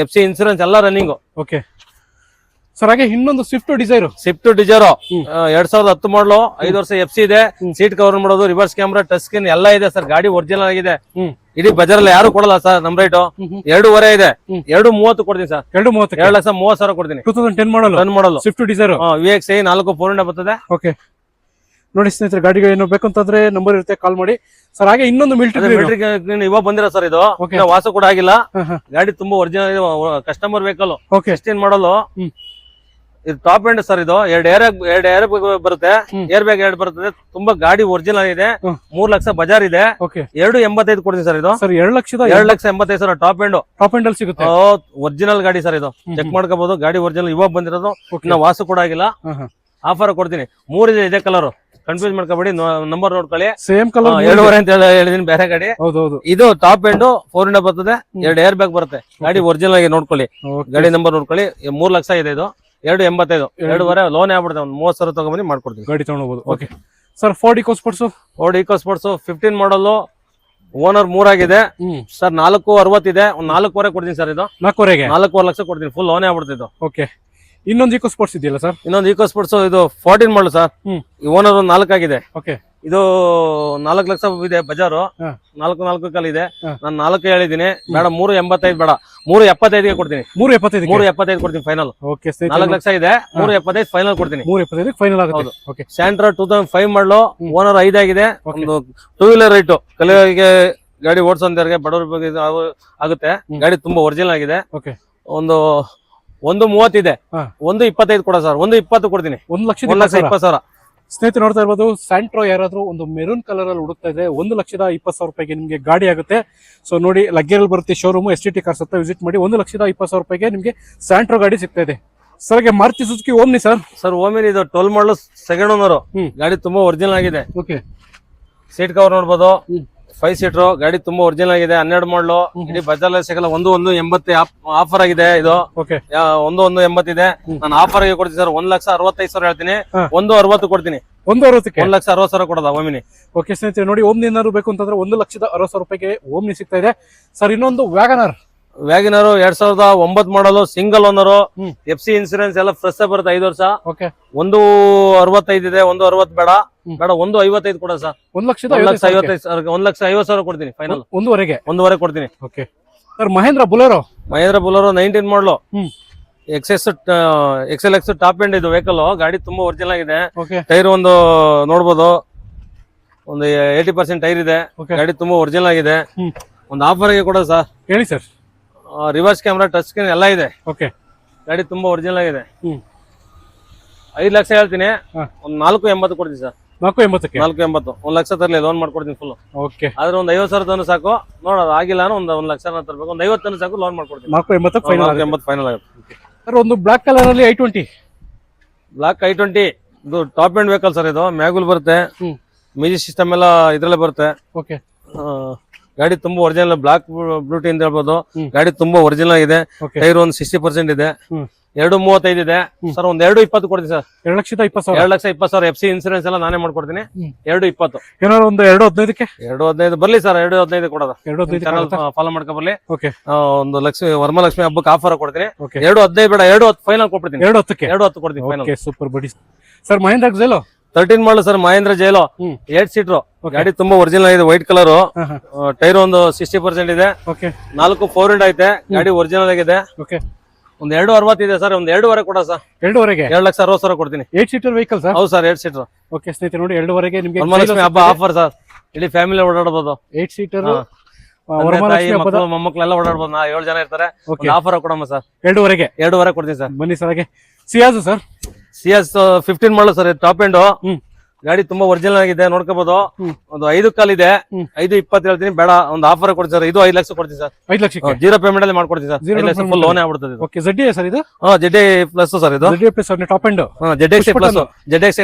FC ಇನ್ಸೂರೆನ್ಸ್ ಎಲ್ಲ ರನ್ನಿಂಗ್. ಓಕೆ ಸರ್ ಹಾಗೆ ಇನ್ನೊಂದು ಸ್ವಿಫ್ಟ್ ಡಿಸೈರ್ 2010 ಮಾಡಲು, 5 ವರ್ಷ FC ಇದೆ, ಸೀಟ್ ಕವರ್ ಮಾಡೋದು, ರಿವರ್ಸ್ ಕ್ಯಾಮ್ರಾ, ಟಚ್ ಸ್ಕ್ರೀನ್ ಎಲ್ಲ ಇದೆ ಸರ್. ಗಾಡಿ ಒರಿಜಿನಲ್ ಆಗಿದೆ. ಇಡೀ ಬಜಾರ್ ಅಲ್ಲಿ ಯಾರು ಕೊಡಲ್ಲ ಸರ್ ನಮ್ ರೈಟ್. 2.5 ಇದೆ, 2.30 ಕೊಡ್ತೀನಿ ಸರ್. 2,30,000 ಕೊಡ್ತೀನಿ. 2010 ಮಾಡಲು ಸ್ವಿಫ್ಟ್ ಡಿಸೈರ್ VXI 4 4 ಬರ್ತದೆ. ಓಕೆ ನೋಡಿ ಸ್ನೇಹಿತರೆ, ಗಾಡಿಗೆ ಏನೋ ಬೇಕಂತಂದ್ರೆ ನಂಬರ್ ಇರುತ್ತೆ, ಕಾಲ್ ಮಾಡಿ ಸರ್. ಹಾಗೆ ಇನ್ನೊಂದು ಮಿಲ್ಟ್ರಿ ಇವಾಗ ಬಂದಿರೋ ಸರ್, ಇದು ವಾಸ ಕೂಡ ಆಗಿಲ್ಲ. ಗಾಡಿ ತುಂಬಾ ಒರಿಜಿನಲ್ ಕಸ್ಟಮರ್ ವೆಹಿಕಲ್, 16 ಮಾಡಲು, ಇದು ಟಾಪ್ ಎಂಡ್ ಸರ್. ಇದು 2 ಏರ್ ಬರುತ್ತೆ, ಏರ್ ಬ್ಯಾಗ್ 2 ಬರ್ತದೆ. ತುಂಬಾ ಗಾಡಿ ಒರಿಜಿನಲ್ ಇದೆ, 3 ಲಕ್ಷ ಬಜಾರ್ ಇದೆ. 2.85 ಕೊಡ್ತೀನಿ ಸರ್. ಇದು 2,85,000 ಟಾಪ್ ಎಂಡ್ ಅಲ್ಲಿ ಸಿಗುತ್ತೆ. ಒರಿಜಿನಲ್ ಗಾಡಿ ಸರ್, ಇದು ಚೆಕ್ ಮಾಡ್ಕೋಬಹುದು. ಗಾಡಿ ಒರಿಜಿನಲ್ ಇವಾಗ ಬಂದಿರೋದು, ಇನ್ನ ವಾಸ ಕೂಡ ಆಗಿಲ್ಲ. ಆಫರ್ ಕೊಡ್ತೀನಿ. 3 ಇದೆ ಕಲರ್, ಕನ್ಫ್ಯೂಸ್ ಮಾಡ್ಕೋಬೇಡಿ, ನಂಬರ್ ನೋಡ್ಕೊಳ್ಳಿ. ಸೇಮ್ ಕಲರ್ 2.5 ಅಂತ ಹೇಳಿದೀನಿ, ಬೇರೆ ಗಾಡಿ. ಇದು ಟಾಪ್ ಎಂಡ್ 4 ಬರ್ತದೆ, 2 ಏರ್ ಬ್ಯಾಗ್ ಬರುತ್ತೆ. ಗಾಡಿ ಒರಿಜಿನಲ್ ಆಗಿ ನೋಡ್ಕೊಳ್ಳಿ, ಗಾಡಿ ನಂಬರ್ ನೋಡ್ಕೊಳ್ಳಿ. 3 ಲಕ್ಷ ಇದೆ ಇದು. 2.85 2.5 ಲೋನ್ ಆಗ್ಬಿಡುತ್ತೆ. ಒಂದು 30,000 ತಗೊಂಬಂದು ಮಾಡ್ಕೊಡ್ತೀನಿ, ಗಾಡಿ ತಗೊಂಡ್ಬೋದು. Okay sir Ford eco sports 15 ಮಾಡಲು, ಓನರ್ 3 ಆಗಿದೆ ಸರ್. 4.60 ಇದೆ, ಒಂದು 4.25 ಕೊಡ್ತೀನಿ ಸರ್. ಇದು 4.25 ಲಕ್ಷ ಕೊಡ್ತೀನಿ, ಫುಲ್ ಲೋನ್ ಆಗ್ಬಿಡ್ತಿದ್ದು. ಓಕೆ ಇನ್ನೊಂದು ಇಕೋ ಸ್ಪೋರ್ಟ್ಸ್ ಇದೆಯಲ್ಲ ಸರ್? ಇನ್ನೊಂದು ಇಕೋ ಸ್ಪೋರ್ಟ್ಸ್ ಇದು 14 ಮಾಡಲು ಸರ್. ಓನರ್ 4 ಆಗಿದೆ. ಇದು 4 ಲಕ್ಷ ಇದೆ ಬಜಾರು, 4 ಇದೆ. ನಾನು 4 ಹೇಳಿದೀನಿ, ಬೇಡ 3.85 ಬೇಡ, 3.75 ಕೊಡ್ತೀನಿ. 3.75 ಕೊಡ್ತೀನಿ ಫೈನಲ್. 4 ಲಕ್ಷ ಇದೆ, 3.75 ಫೈನಲ್ ಕೊಡ್ತೀನಿ. 3.75 ಫೈನಲ್ ಆಗುತ್ತೆ. ಸ್ಯಾಂಟ್ರಾ 2005 ಮಾಡಲು, ಓನರ್ 5 ಆಗಿದೆ. ಒಂದು 2 ವೀಲರ್ ರೈಟು, ಕಲಿಯೋರಿಗೆ ಗಾಡಿ ಓಡಿಸೋಂತವ್ರಿಗೆ ಬಡವ್ರ ಬಗ್ಗೆ ಆಗುತ್ತೆ. ಗಾಡಿ ತುಂಬಾ ಒರಿಜಿನಲ್ ಆಗಿದೆ. ಒಂದು 1.30 ಇದೆ, 1.25 ಕೊಡ ಸರ್. 1.20 ಕೊಡ್ತೀನಿ. 1,20,000. ಸ್ನೇಹಿತರೆ ನೋಡ್ತಾ ಇರ್ಬೋದು, ಸ್ಯಾಂಟ್ರೋ ಯಾರಾದ್ರೂ ಒಂದು ಮೆರೂನ್ ಕಲರ್ ಅಲ್ಲಿ ಹುಡುಕ್ತಾ ಇದೆ, 1,20,000 ರೂಪಾಯಿಗೆ ನಿಮಗೆ ಗಾಡಿ ಆಗುತ್ತೆ. ಸೊ ನೋಡಿ, ಲಗ್ಗೆರಲ್ಲಿ ಬರುತ್ತೆ ಶೋರೂಮ್, STT ಕಾರ್ಸ್ ಹತ್ರ ವಿಸಿಟ್ ಮಾಡಿ. 1,20,000 ರೂಪಾಯಿಗೆ ನಿಮಗೆ ಸ್ಯಾಂಟ್ರೋ ಗಾಡಿ ಸಿಗ್ತಾ ಇದೆ. Sir Maruti Suzuki Omni sir Omni ಇದು 12 ಮಾಡಲು, ಸೆಕೆಂಡ್ ಓನರ್. ಗಾಡಿ ತುಂಬಾ ಒರಿಜಿನಲ್ ಆಗಿದೆ. ಸೀಟ್ ಕವರ್ ನೋಡ್ಬೋದು, 5 ಸೀಟರ್ ಗಾಡಿ ತುಂಬಾ ಒರಿಜಿನಲ್ ಆಗಿದೆ, 12 ಮಾಡಲು, ಇಡೀ ಬಜಾರ್ ಸಿಗಲ್ಲ. 1,80 ಆಫರ್ ಆಗಿದೆ ಇದು. ಓಕೆ 1,80 ಇದೆ. ನಾನು ಆಫರ್ ಆಗಿ ಕೊಡ್ತೀನಿ ಸರ್, 1,65,000 ಹೇಳ್ತೀನಿ, 1,60 ಕೊಡ್ತೀನಿ. 1,60ಕ್ಕೆ 1,60,000 ಕೊಡೋದ ಓಮಿನಿ. ಓಕೆ ಸ್ನೇಹಿತರೆ ನೋಡಿ, ಓಮ್ನಿ ಏನಾದ್ರು ಬೇಕು ಅಂತಂದ್ರೆ 1,60,000 ರೂಪಾಯಿಗೆ ಓಮ್ನಿ ಸಿಗ್ತಾ ಇದೆ ಸರ್. ಇನ್ನೊಂದು ವ್ಯಾಗನರ್ 2009 ಮಾಡಲು, ಸಿಂಗಲ್ ಓನರು, FC ಇನ್ಸೂರೆನ್ಸ್ ಎಲ್ಲ ಫ್ರೆಶ್ ಬರುತ್ತೆ, 5 ವರ್ಷ. ಓಕೆ 1,65 ಇದೆ, 1,60 ಬೇಡ, 1,55 ಕೊಡ ಸರ್. 1,55,000 1,50,000 ಕೊಡ್ತೀನಿ ಫೈನಲ್. 1.5 ಕೊಡ್ತೀನಿ. Okay sir. ಮಹೇಂದ್ರ ಬುಲೆರೋ 19 ಮಾಡಲು, XLX ಟಾಪ್ ಎಂಡ್ ಇದು ವೆಹಿಕಲ್. ಗಾಡಿ ತುಂಬಾ ಒರಿಜಿನಲ್ ಆಗಿದೆ. ಟೈರ್ ಒಂದು ನೋಡ್ಬೋದು, ಒಂದು 80% ಟೈರ್ ಇದೆ. ಗಾಡಿ ತುಂಬಾ ಒರಿಜಿನಲ್ ಆಗಿದೆ. ಒಂದು ಆಫರ್ ಆಗಿ ಕೊಡ ಸರ್. ಹೇಳಿ sir. Reverse camera, touch screen ಎಲ್ಲ ಇದೆ. ಓಕೆ ಗಾಡಿ ತುಂಬಾ ಒರಿಜಿನಲ್ ಆಗಿದೆ. 5 ಲಕ್ಷ ಹೇಳ್ತೀನಿ, ಒಂದು 4,80 ಕೊಡ್ತೀನಿ ಸರ್. 4,80ಕ್ಕೆ 4,80. 1 ಲಕ್ಷ ತರಲಿ, ಲೋನ್ ಮಾಡ್ಕೊಡ್ತೀನಿ ಫುಲ್. ಓಕೆ ಆದ್ರೆ ಒಂದು 50,000 ತನಕ ಸಾಕು. ನೋಡೋದು ಆಗಿಲ್ಲ ಅಂದ್ರೆ ಒಂದು 1 ಲಕ್ಷ ತರಬೇಕು, ಒಂದು 50 ತನಕ ಸಾಕು, ಲೋನ್ ಮಾಡ್ಕೊಡ್ತೀನಿ. 4,80 ಫೈನಲ್ ಆಗುತ್ತೆ ಸರ್. ಒಂದು ಬ್ಲಾಕ್ ಕಲರ್ ಅಲ್ಲಿ i20 ಬ್ಲಾಕ್ i20 ಇದು ಟಾಪ್ ಎಂಡ್ ವೆಹಿಕಲ್ ಸರ್. ಇದು ಮ್ಯಾಗುಲ್ ಬರುತ್ತೆ, ಮ್ಯೂಸಿಕ್ ಸಿಸ್ಟಮ್ ಎಲ್ಲ ಇದ್ರಲ್ಲೇ ಬರುತ್ತೆ. ಓಕೆ ಗಾಡಿ ತುಂಬಾ ಒರಿಜಿನಲ್, ಬ್ಲಾಕ್ ಬ್ಲೂಟಿ ಅಂತ ಹೇಳ್ಬೋದು. ಗಾಡಿ ತುಂಬಾ ಒರಿಜಿನಲ್ ಆಗಿದೆ. ಟೈರ್ ಒಂದು 60% ಇದೆ. 2,35 ಇದೆ ಸರ್. ಒಂದು 2,20 ಕೊಡ್ತೀನಿ ಸರ್. 2,20,000 2,20,000 FC ಇನ್ಸೂರೆನ್ಸ್ ಎಲ್ಲ ನಾನೇ ಮಾಡ್ಕೊಡ್ತೀನಿ. 2,20 ಏನಾದ್ರು ಒಂದು 2,15ಕ್ಕೆ 2,15 ಬರ್ಲಿ ಸರ್. 2,15 ಕೊಡೋದ. 2,15 ಚಾನಲ್ ಫಾಲೋ ಮಾಡ್ಕೊ ಬರ್ಲಿ. ಓಕೆ 1 ಲಕ್ಷ ವರಮಹಾಲಕ್ಷ್ಮಿ ಹಬ್ಬಕ್ಕೆ ಆಫರ್ ಕೊಡ್ತೀನಿ. 2,15 ಬೇಡ, 2,10 ಫೈನಲ್ ಕೊಟ್ಬಿಡ್ತೀನಿ. 2,10ಕ್ಕೆ 2,10 ಕೊಡ್ತೀನಿ ಫೈನಲ್. ಓಕೆ ಸೂಪರ್ ಬಡಿ ಸರ್. ಮಹೇಂದ್ರ ಜೈಲೋ 13 ಮಾಡಲು ಸರ್. ಮಹೇಂದ್ರ ಜೈಲೋ 8 ಸೀಟರ್ ಗಾಡಿ ತುಂಬಾ ಒರಿಜಿನಲ್ ಆಗಿದೆ. ವೈಟ್ ಕಲರ್, ಟೈರ್ ಒಂದು 60% ಇದೆ. ಓಕೆ 4 4 ಇಂಡ್ ಐತೆ. ಗಾಡಿ ಒರಿಜಿನಲ್ ಆಗಿದೆ. ಓಕೆ ಒಂದು 2,60 ಇದೆ ಸರ್. ಒಂದು 2.5 ಕೊಡ ಸರ್. 2.5ಗೆ 2,60,000 ಕೊಡ್ತೀನಿ. 8 ಸೀಟರ್ ವೆಹಿಕಲ್ ಸರ್. ಹೌದು ಸರ್, 8 ಸೀಟರ್. ಓಕೆ ಸ್ನೇಹಿತರೆ ನೋಡಿ, 2.5ಗೆ ನಿಮಗೆ ವರಮಹಾಲಕ್ಷ್ಮಿ ಹಬ್ಬ ಆಫರ್ ಸರ್. ಇಡೀ ಫ್ಯಾಮಿಲಿ ಓಡಾಡಬಹುದು. 8 ಸೀಟರ್ ಮೊಮ್ಮಕ್ಕಳೆಲ್ಲ ಓಡಾಡ್ಬೋದು. 7 ಜನ ಇರ್ತಾರೆ. ಆಫರ್ ಕೊಡಮ್ಮ ಸರ್. 2.5ಗೆ 2.5 ಕೊಡ್ತೀನಿ ಸರ್. ಬನ್ನಿ ಸರ್. ಹಾಗೆ ಸಿಯಾಜ್ ಸರ್. CS 15 ಮಾಡಲು ಸರ್. ಟಾಪ್ ಎಂಡ್ ಗಾಡಿ ತುಂಬಾ ಒರಿಜಿನಲ್ ಆಗಿದೆ, ನೋಡ್ಕೋಬಹುದು. ಒಂದು 5 ಕಾಲ್ ಇದೆ. 5,20 ಹೇಳ್ತೀನಿ, ಬೇಡ ಒಂದು ಆಫರ್ ಕೊಡ್ತೀನಿ ಸರ್. ಇದು 5 ಲಕ್ಷ ಕೊಡ್ತೀನಿ ಸರ್. 5 ಲಕ್ಷಕ್ಕೆ 0 ಪೇಮೆಂಟ್ ಅಲ್ಲಿ ಮಾಡ್ಕೊಡ್ತೀನಿ ಸರ್. 5 ಲಕ್ಷ ಫುಲ್ ಲೋನ್ ಆಗ್ಬಿಡ್ತದೆ. ಓಕೆ ZD ಸರ್ ಇದು. ZD plus sir. ಇದು ZD plus top end. ZX plus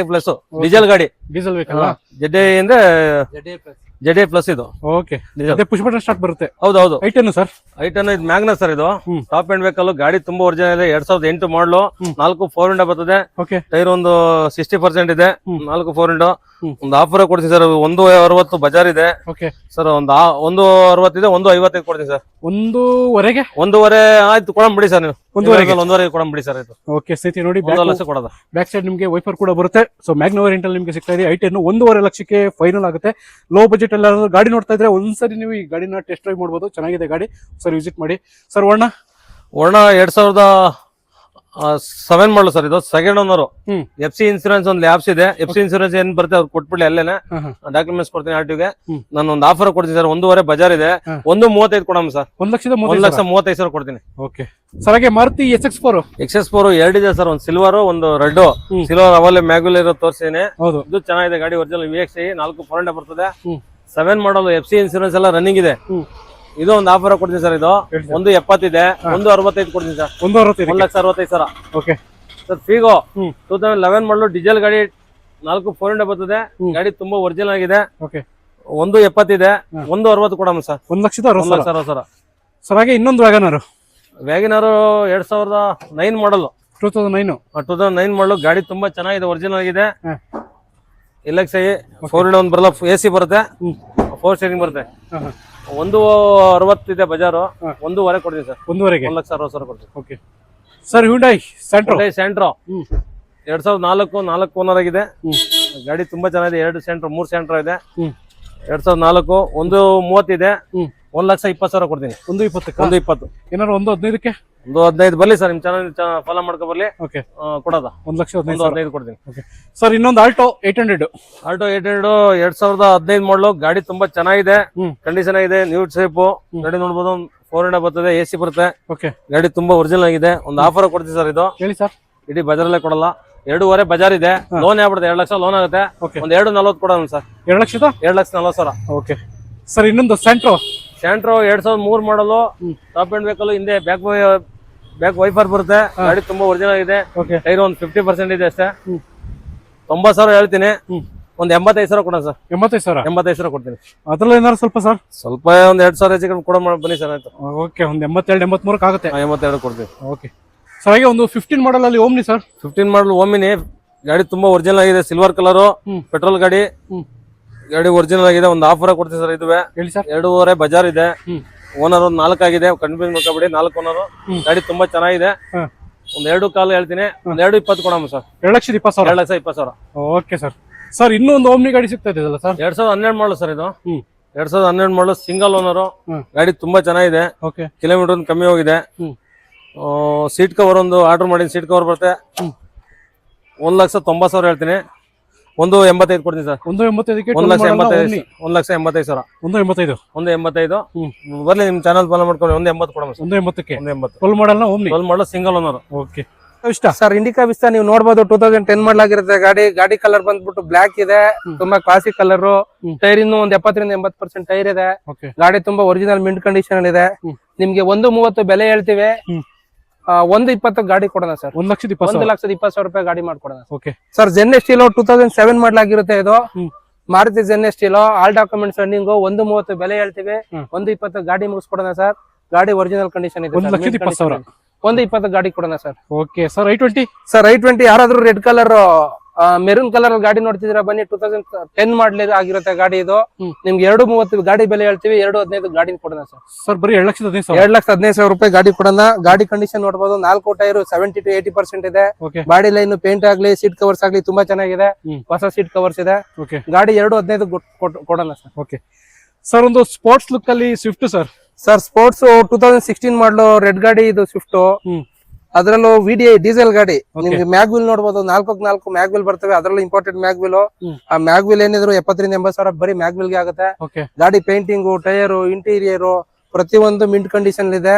diesel ಗಾಡಿ. Diesel vehicle. ZD ಅಂದ್ರೆ ZD ಪ್ಲಸ್ ಇದು. ಓಕೆ ಪುಷ್ ಬಟನ್ ಸ್ಟಾರ್ಟ್ ಬರುತ್ತೆ. ಹೌದೌದು. i10 sir. i10 ಇದು ಮ್ಯಾಗ್ನಸ್ ಸರ್. ಇದು ಟಾಪ್ ಎಂಡ್ ವೆಹಿಕಲ್. ಗಾಡಿ ತುಂಬಾ ಒರಿಜಿನಲ್ ಇದೆ. 2008 ಮಾಡಲು. 4 4 ಇಂಡ ಬರ್ತದೆ. ಟೈರ್ ಒಂದು 60% ಇದೆ. 4 4 ಇಂಡ. ಒಂದು ಆಫರ್ ಕೊಡ್ತೀನಿ ಸರ್. 1,60 ಬಜಾರ್ ಇದೆ ಸರ್. ಒಂದು 1,60 ಇದೆ. 1,55 ಕೊಡ್ತೀನಿ ಸರ್. 1.5ಗೆ 1.5 ಆಯ್ತು ಕೊಡಂ ಬಿಡಿ ಸರ್. ನೀವು 1.5 ಕೊಡಂ ಬಿಡಿ ಸರ್. ಇದು ಓಕೆ ಸ್ಥಿತಿ ನೋಡಿ, 1 ಲಕ್ಷ ಕೊಡೋದ. ಬ್ಯಾಕ್ ಸೈಡ್ ನಿಮಗೆ ವೈಫರ್ ಕೂಡ ಬರುತ್ತೆ. ಸೊ ಮ್ಯಾಗ್ನೋ ವೇರಿಯಂಟ್ ಅಲ್ಲಿ ನಿಮಗೆ ಸಿಗ್ತಾ ಇದೆ. i10 1.5 ಲಕ್ಷಕ್ಕೆ ಫೈನಲ್ ಆಗುತ್ತೆ. ಲೋ ಬಜೆಟ್ ಎಲ್ಲ ಗಾಡಿ ನೋಡ್ತಾ ಇದ್ರೆ ಒಂದ್ಸರಿ ನೀವು ಈ ಗಾಡಿನ ಟೆಸ್ಟ್ ಡ್ರೈವ್ ಮಾಡಬಹುದು. ಚೆನ್ನಾಗಿದೆ ಗಾಡಿ, ಸರ್ ವಿಸಿಟ್ ಮಾಡಿ. ಸರ್ ವರ್ಣ 2007 ಮಾಡಲು ಸರ್. ಇದು ಸೆಕೆಂಡ್ ಓನರ್. FC ಇನ್ಸೂರೆನ್ಸ್ ಒಂದು ಲ್ಯಾಬ್ಸ್ ಇದೆ. FC ಇನ್ಸೂರೆನ್ಸ್ ಏನ್ ಬರುತ್ತೆ ಅವ್ರು ಕೊಟ್ಬಿಡಿ, ಅಲ್ಲೇನೆ ಡಾಕ್ಯುಮೆಂಟ್ಸ್ ಕೊಡ್ತೀನಿ. RTOಗೆ ನಾನು ಒಂದು ಆಫರ್ ಕೊಡ್ತೀನಿ ಸರ್. 1.5 ಬಜಾರ್ ಇದೆ. 1.35 ಕೊಡಮ್ ಸರ್. 1,35,000 ಕೊಡ್ತೀನಿ. Okay sir. ಹಾಗೆ ಮಾರುತಿ XS4 2 ಇದೆ ಸರ್. ಒಂದು ಸಿಲ್ವರ್, ಒಂದು ರೆಡ್. ಸಿಲ್ವರ್ ಅವಲ್ಲೇ ಮ್ಯಾಗುಲ್ ಇರೋ ತೋರಿಸಿದೀನಿ. ಇದು ಚೆನ್ನಾಗಿದೆ ಗಾಡಿ. ಒರಿಜಿನಲ್ VXI 4 4 ಇಂಡ ಬರ್ತದೆ. 7 ಮಾಡಲು. FC ಇನ್ಸೂರೆನ್ಸ್ ಎಲ್ಲ ರನ್ನಿಂಗ್ ಇದೆ. ಇದು ಒಂದು ಆಫರ್ ಕೊಡ್ತೀನಿ ಸರ್. ಇದು 1.70 ಇದೆ. 1.65 ಕೊಡ್ತೀನಿ ಸರ್. 1,65,000. Okay sir. ಫಿಗೋ 2011 ಮಾಡಲು. ಡೀಸೆಲ್ ಗಾಡಿ. 4 4 ಇಂಡ ಬರ್ತದೆ. ಗಾಡಿ ತುಂಬಾ ಒರಿಜಿನಲ್ ಆಗಿದೆ. 1.70 ಇದೆ. 1.60 ಕೊಡಮ್ಮ ಸರ್. 1,60,000 ಸರ್. ಹಾಗೆ ಇನ್ನೊಂದು ವ್ಯಾಗನರ್ 2009 ಮಾಡಲು. 2009 ಮಾಡಲು. ಗಾಡಿ ತುಂಬಾ ಚೆನ್ನಾಗಿದೆ, ಒರಿಜಿನಲ್ ಆಗಿದೆ. LXI 4 ಇಂಡ ಒಂದು ಬರಲ್ಲ. AC ಬರುತ್ತೆ. 4 ಸ್ಟೇರಿಂಗ್ ಬರುತ್ತೆ. 1.60 ಇದೆ ಬಜಾರು. 1.5 ಕೊಡ್ತೀನಿ ಸರ್. 1,60,000 ಕೊಡ್ತೀನಿ. Okay sir. ಹ್ಯುಂಡೈ ಸೆಂಟ್ರೋ 2004 4 ಓನರ್ ಆಗಿದೆ. ಗಾಡಿ ತುಂಬಾ ಚೆನ್ನಾಗಿದೆ. 2 ಸೆಂಟ್ರೋ 3 ಸೆಂಟ್ರೋ ಇದೆ. 2004 1.30 ಇದೆ. 1,20,000 ಕೊಡ್ತೀನಿ. 1.20 ಏನಾದ್ರು 1.15ಕ್ಕೆ 1.15 ಬರ್ಲಿ ಸರ್. ನಿಮ್ ಚಾನಲ್ ಫಾಲೋ ಮಾಡ್ಕೊ ಬರ್ಲಿ. ಕೊಡೋದ. 1,15,000 ಕೊಡ್ತೀನಿ. ಸರ್ ಇನ್ನೊಂದು ಆಲ್ಟೋ 800 2015 ಮಾಡಲು. ಗಾಡಿ ತುಂಬಾ ಚೆನ್ನಾಗಿದೆ, ಕಂಡೀಷನ್ ಆಗಿದೆ. ನ್ಯೂ ಶೇಪ್ ಗಾಡಿ ನೋಡ್ಬೋದು. 4 ಇಂಡ ಬರ್ತದೆ. AC ಬರುತ್ತೆ. ಗಾಡಿ ತುಂಬಾ ಒರಿಜಿನಲ್ ಆಗಿದೆ. ಒಂದು ಆಫರ್ ಕೊಡ್ತೀವಿ ಸರ್. ಇದು ಹೇಳಿ ಸರ್. ಇಡೀ ಬಜಾರಲ್ಲೇ ಕೊಡಲ್ಲ. 2.5 ಬಜಾರ್ ಇದೆ. ಲೋನ್ ಆಗ್ಬಿಡುತ್ತೆ. 2 ಲಕ್ಷ ಲೋನ್ ಆಗುತ್ತೆ. ಒಂದು 2.40 ಕೊಡೋಣ ಸರ್. 2,40,000. Okay sir. ಇನ್ನೊಂದು ಸ್ಯಾಂಟ್ರೋ 2003 ಮಾಡಲು. Top end vehicle. ಹಿಂದೆ ಬ್ಯಾಕ್ ವೈಫರ್ ಬರುತ್ತೆ. ಗಾಡಿ ತುಂಬಾ ಒರಿಜಿನಲ್ ಇದೆ. ಟೈರ್ ಒಂದು 50% ಇದೆ ಅಷ್ಟೇ. 90,000 ಹೇಳ್ತೀನಿ. ಒಂದ್ 85,000 ಕೊಡೋಣ ಸರ್. 85,000. 85,000 ಕೊಡ್ತೀನಿ. ಅದ್ರಲ್ಲಿ ಏನಾದ್ರು ಸ್ವಲ್ಪ ಸರ್? ಸ್ವಲ್ಪ ಒಂದ್ 2,000 ಹೆಚ್ಚು ಕಡಿಮೆ ಕೊಡೋ ಬನ್ನಿ ಸರ್. ಆಯ್ತು, ಓಕೆ, ಒಂದು 82, 83 ಆಗುತ್ತೆ. 82 ಕೊಡ್ತೀನಿ. ಓಕೆ ಸರ್, ಹಾಗೆ ಒಂದು 15 ಮಾಡಲ್ ಅಲ್ಲಿ ಓಮ್ನಿ ಸರ್. 15 ಮಾಡಲ್ ಓಮಿನಿ ಗಾಡಿ ತುಂಬಾ ಒರಿಜಿನಲ್ ಆಗಿದೆ, ಸಿಲ್ವರ್ ಕಲರ್, ಪೆಟ್ರೋಲ್ ಗಾಡಿ. ಗಾಡಿ ಒರಿಜಿನಲ್ ಆಗಿದೆ, ಒಂದು ಆಫರ್ ಕೊಡ್ತೀನಿ ಸರ್. ಇದುವೆ ಹೇಳಿ ಸರ್. 2.5 ಬಜಾರ್ ಇದೆ, ಓನರ್ ಒಂದು 4 ಆಗಿದೆ, ಕನ್ಫ್ಯೂಸ್ ಮಾಡ್ಕೊಬೇಡಿ, 4 ಓನರ್. ಗಾಡಿ ತುಂಬಾ ಚೆನ್ನಾಗಿದೆ. ಒಂದ್ 2 ಕಾಲು ಹೇಳ್ತೀನಿ, ಒಂದ್ 2.20 ಕೊಡಮ್ಮ ಸರ್. 2,20,000. 2,20,000. Okay sir. ಸರ್ ಇನ್ನೂ ಒಂದು ಓಮ್ನಿ ಗಾಡಿ ಸಿಗ್ತಾ ಇದೆಯಲ್ಲ ಸರ್? 2012 ಮಾಡಲು ಸರ್ ಇದು. 2012 ಮಾಡಲು, ಸಿಂಗಲ್ ಓನರ್. ಗಾಡಿ ತುಂಬಾ ಚೆನ್ನಾಗಿದೆ. ಓಕೆ. ಕಿಲೋಮೀಟರ್ ಕಮ್ಮಿ ಹೋಗಿದೆ. ಸೀಟ್ ಕವರ್ ಒಂದು ಆರ್ಡರ್ ಮಾಡಿ, ಸೀಟ್ ಕವರ್ ಬರುತ್ತೆ. 1,90,000 ಹೇಳ್ತೀನಿ, 1.85 ಕೊಡ್ತೀನಿ ಸರ್. 1.85ಕ್ಕೆ 1,85,000. 1,85,000. 1.85. 1.85. ಬರ್ಲಿ ನಿಮ್ ಚಾನಲ್ ಫಾಲೋ ಮಾಡ್ಕೊಂಡು 1.80 ಕೊಡಮ್ಮ ಸರ್. 1.80ಕ್ಕೆ 1.80. ಫುಲ್ ಮಾಡಲ್ ಓಮ್ನಿ. ಫುಲ್ ಮಾಡಲು ಸಿಂಗಲ್ ಓನರ್. ಓಕೆ. ಇಷ್ಟ ಸರ್ ಇಂಡಿಕಾ ವಿಸ್ತಾ ನೀವು ನೋಡಬಹುದು, 2010 ಮಾಡಲಾಗಿರುತ್ತೆ ಗಾಡಿ. ಗಾಡಿ ಕಲರ್ ಬಂದ್ಬಿಟ್ಟು ಬ್ಲಾಕ್ ಇದೆ, ತುಂಬಾ ಕ್ಲಾಸಿಕ್ ಕಲರ್. ಟೈರ್ ಇನ್ನು ಒಂದ್ 70% 80% ಟೈರ್ ಇದೆ. ಗಾಡಿ ತುಂಬಾ ಒರಿಜಿನಲ್ ಮಿಂಟ್ ಕಂಡೀಷನ್ ಇದೆ. ನಿಮ್ಗೆ 1.30 ಬೆಲೆ ಹೇಳ್ತೀವಿ, 1.20 ಗಾಡಿ ಕೊಡೋಣ ಸರ್. 1,20,000. 1,20,000 ರೂಪಾಯಿ ಗಾಡಿ ಮಾಡ್ಕೊಡೋಣ ಓಕೆ ಸರ್. ಜೆನ್ ಸ್ಟೀಲ್ 2007 ಮಾಡಲಾಗಿರುತ್ತೆ ಇದು. Maruti Zen Estilo, all documents running. 1.30 ಬೆಲೆ ಹೇಳ್ತೀವಿ, 1.20 ಗಾಡಿ ಮುಗಿಸ್ಕೊಡೋಣ ಸರ್. ಗಾಡಿ ಒರಿಜಿನಲ್ ಕಂಡೀಷನ್ ಇದೆ. 1,20,000. 1.20 ಗಾಡಿ ಕೊಡೋಣ sir. Okay sir. I20 sir, I20 ಯಾರಾದ್ರೂ ರೆಡ್ ಕಲರ್, ಮೆರೂನ್ ಕಲರ್ ಗಾಡಿ ನೋಡ್ತಿದ್ದೀರಾ ಬನ್ನಿ. 2010 ಮಾಡಲ್ ಆಗಿರುತ್ತೆ ಗಾಡಿ ಇದು. ನಿಮ್ಗೆ 2.30 ಗಾಡಿ ಬೆಲೆ ಹೇಳ್ತೀವಿ, 2.15 ಗಾಡಿ ಕೊಡೋಣ ಸರ್. ಸರ್ ಬರೀ 2,15,000. 2,15,000 ರೂಪಾಯಿ ಗಾಡಿ ಕೊಡೋಣ. ಗಾಡಿ ಕಂಡೀಷನ್ ನೋಡಬಹುದು, 4 ಟೈರ್ 70 to 80% ಇದೆ. ಬಾಡಿ ಲೈನ್, ಪೇಂಟ್ ಆಗ್ಲಿ, ಸೀಟ್ ಕವರ್ಸ್ ಆಗ್ಲಿ ತುಂಬಾ ಚೆನ್ನಾಗಿದೆ. ಹೊಸ ಸೀಟ್ ಕವರ್ಸ್ ಇದೆ. ಗಾಡಿ 2.15 ಕೊಡೋಣ ಸರ್. ಓಕೆ ಸರ್, ಒಂದು ಸ್ಪೋರ್ಟ್ಸ್ ಲುಕ್ ಅಲ್ಲಿ ಸ್ವಿಫ್ಟ್ ಸರ್. ಸರ್ ಸ್ಪೋರ್ಟ್ಸ್ 2016 ಮಾಡಲು ರೆಡ್ ಗಾಡಿ ಇದು ಸ್ವಿಫ್ಟ್. ಅದರಲ್ಲೂ VDI ಡೀಸೆಲ್ ಗಾಡಿ. ನಿಮ್ಗೆ ಮ್ಯಾಗ್ವಿಲ್ ನೋಡಬಹುದು, 4x4 ಮ್ಯಾಗ್ವಿಲ್ ಬರ್ತವೆ. ಅದರಲ್ಲೂ ಇಂಪಾರ್ಟೆಂಟ್ ಮ್ಯಾಗ್ವಿಲ್. ಆ ಮ್ಯಾಗ್ವಿಲ್ ಏನಿದ್ರು 70,000 80,000 ಬರೀ ಮ್ಯಾಗ್ವಿಲ್ ಗೆ ಆಗುತ್ತೆ. ಗಾಡಿ ಪೇಂಟಿಂಗ್, ಟೈರ್, ಇಂಟೀರಿಯರ್ ಪ್ರತಿಯೊಂದು ಮಿಂಟ್ ಕಂಡೀಷನ್ ಇದೆ.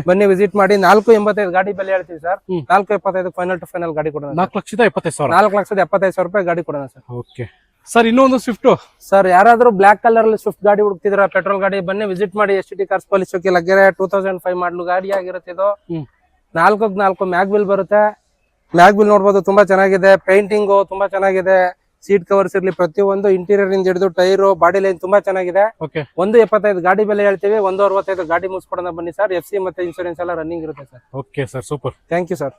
ಬನ್ನಿ ವಿಸಿಟ್ ಮಾಡಿ. 4.85 ಗಾಡಿ ಬೆಲೆ ಹೇಳ್ತೀವಿ ಸರ್. 4.75 ಫೈನಲ್ ಟು ಫೈನಲ್ ಗಾಡಿ ಕೊಡೋಣ. 4,75,000. 4,75,000 ರೂಪಾಯಿ ಗಾಡಿ ಕೊಡೋಣ ಸರ್. ಓಕೆ ಸರ್, ಇನ್ನೊಂದು ಸ್ವಿಫ್ಟ್ ಸರ್. ಯಾರಾದ್ರೂ ಬ್ಲಾಕ್ ಕಲರ್ ಅಲ್ಲಿ ಸ್ವಿಫ್ಟ್ ಗಾಡಿ ಹುಡುಕ್ತಿದ್ರ, ಪೆಟ್ರೋಲ್ ಗಾಡಿ, ಬನ್ನಿ ವಿಸಿಟ್ ಮಾಡಿ. STT ಕಾರ್ಸ್ ಪೊಲೀಸ್ ಚೌಕಿ ಲಗ್ಗೆರೆ 2005 ಮಾಡಲು ಗಾಡಿ ಆಗಿರುತ್ತೆ ಇದು. 4x4 ಮ್ಯಾಗ್ವಿಲ್ ಬರುತ್ತೆ. ಮ್ಯಾಗ್ವಿಲ್ ನೋಡ್ಬೋದು, ತುಂಬಾ ಚೆನ್ನಾಗಿದೆ. ಪೇಂಟಿಂಗ್ ತುಂಬಾ ಚೆನ್ನಾಗಿದೆ. ಸೀಟ್ ಕವರ್ಸ್ ಇರ್ಲಿ, ಪ್ರತಿಯೊಂದು ಇಂಟೀರಿಯರ್ ಇಂದ ಹಿಡಿದು ಟೈರ್, ಬಾಡಿ ಲೈನ್ ತುಂಬಾ ಚೆನ್ನಾಗಿದೆ. 1.75 ಗಾಡಿ ಬೆಲೆ ಹೇಳ್ತೀವಿ, 1.65 ಗಾಡಿ ಮುಗಿಸ್ಕೊಡೋಣ ಬನ್ನಿ ಸರ್. FC ಮತ್ತೆ ಇನ್ಶೂರೆನ್ಸ್ ಎಲ್ಲ ರನ್ನಿಂಗ್ ಇರುತ್ತೆ sir. Okay sir, super. Thank you sir.